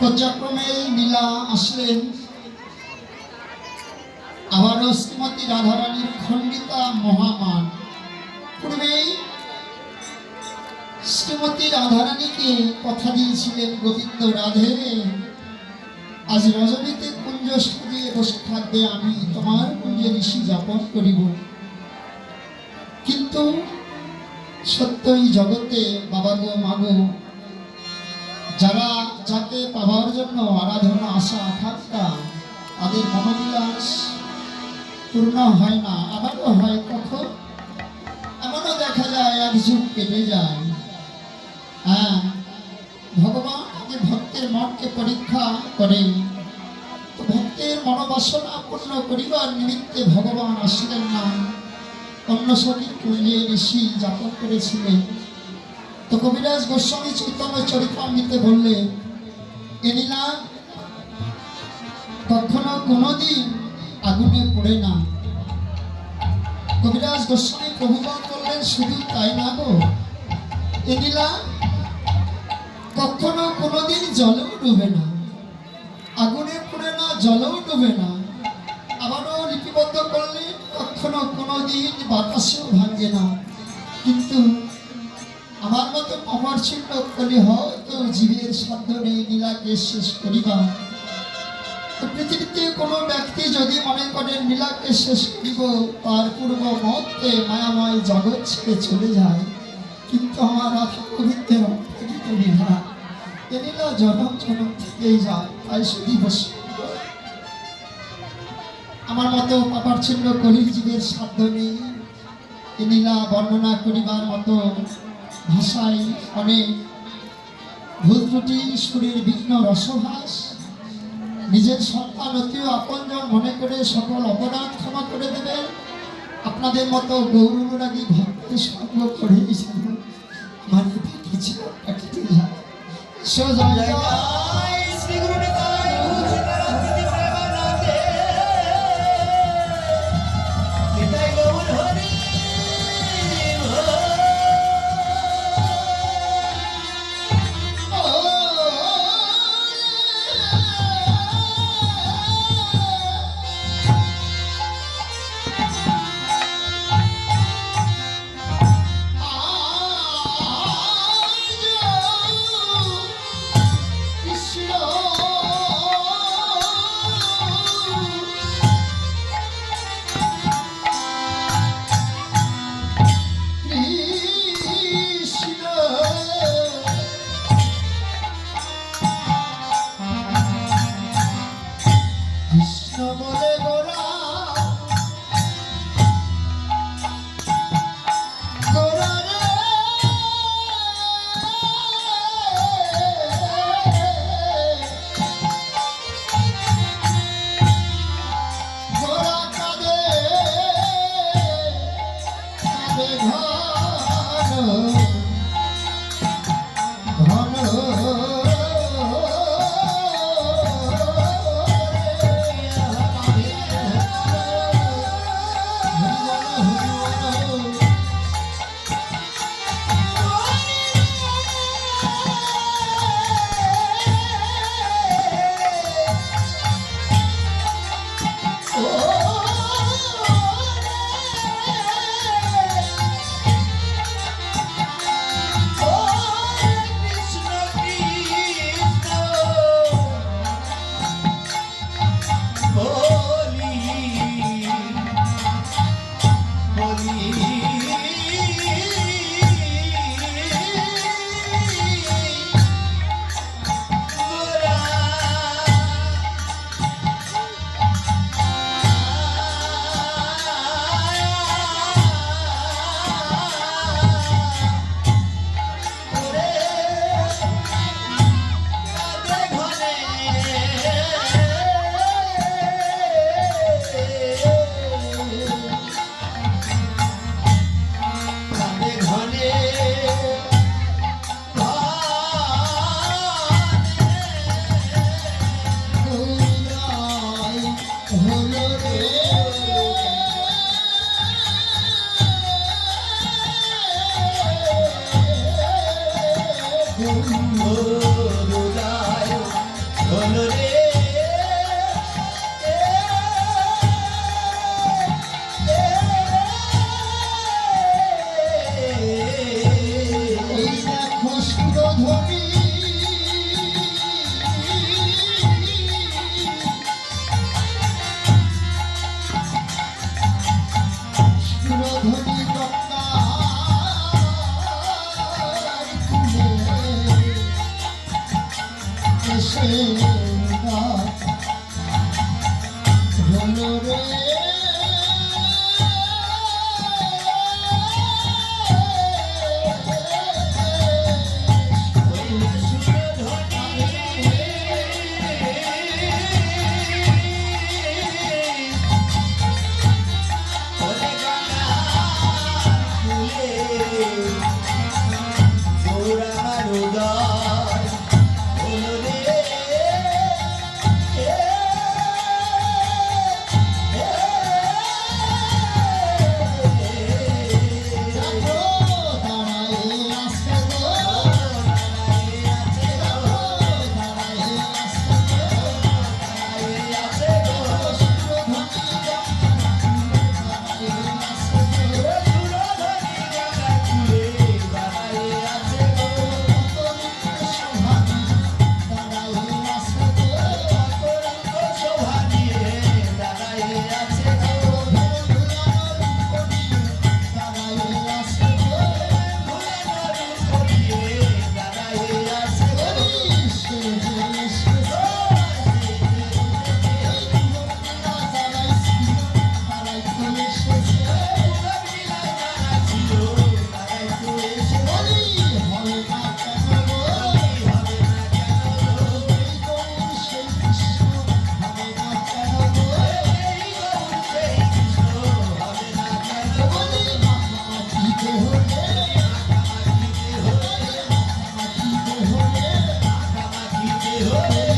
পর্যায়ক্রমে নীলা আসলেন। আবারও শ্রীমতী রাধারানীর খণ্ডিতা মহামান। পূর্বেই শ্রীমতী রাধারানীকে কথা দিয়েছিলেন, গোবিন্দ রাধে আজ রজনীতে কুঞ্জ সাজিয়ে বসে থাকবে, আমি তোমার কুঞ্জে নিশি যাপন করিব। কিন্তু সত্যই জগতে বাবা গো মাগো, যারা যাকে পাওয়ার জন্য আরাধনা আশা আকাঙ্ক্ষা, তাদের মনোবিলাস পূর্ণ হয় না। আবারও হয় কখন এমনও দেখা যায় এক যুগ কেটে যায়। হ্যাঁ, ভগবান আগে ভক্তের মনকে পরীক্ষা করে, তো ভক্তের মনোবাসনা পূর্ণ করিবার নিমিত্তে ভগবান আসলেন না, অন্য সখী কুঞ্জে ঋষি যাপন করেছিলেন। তো কবিরাজ গোস্বামী চৈতন্য চরিতামৃতে বললেন, এনিলা কখনো কোনোদিন আগুনে পড়ে না। কবিরাজ গোস্বামী প্রভুপাদ বললেন, শুধু তাই না গো, এনিলা কখনো কোনোদিন জলেও ডুবে না, আগুনে পড়ে না, জলেও ডুবে না। আবারও লিপিবদ্ধ করলেন, কখনো কোনোদিন বাতাসেও ভাঙে না। কিন্তু আমার মতো অমরচিহ্ন কলি হয়তো জীবের সাধ্য নেই নীলাকে শেষ করিবা। তো পৃথিবীতে কোনো ব্যক্তি যদি মনে করেন নীলাকে শেষ করিব, তার পূর্ব মধ্যে মায়াময় জগৎ ছেড়ে চলে যায়। কিন্তু আমার রাধা গোবিন্দের অন্তরিত নীলা, এ নীলা জনম জনম থেকেই যায়। তাই শুধু বসে আমার মতো পাপার চিহ্ন কলির জীবের সাধ্য নেই এ নীলা বর্ণনা করিবার মতো। ভাষায় অনেক ভুল ত্রুটি, সুরের বিঘ্ন রসভাস, নিজের সন্তান অতি আপনজন মনে করে সকল অপরাধ ক্ষমা করে দেবেন। আপনাদের মতো গৌরনুরাগী ভক্তের সঙ্গ করে আমার কিছু কেটে যায়। কৃষ্ণ এসে হলো রে Oh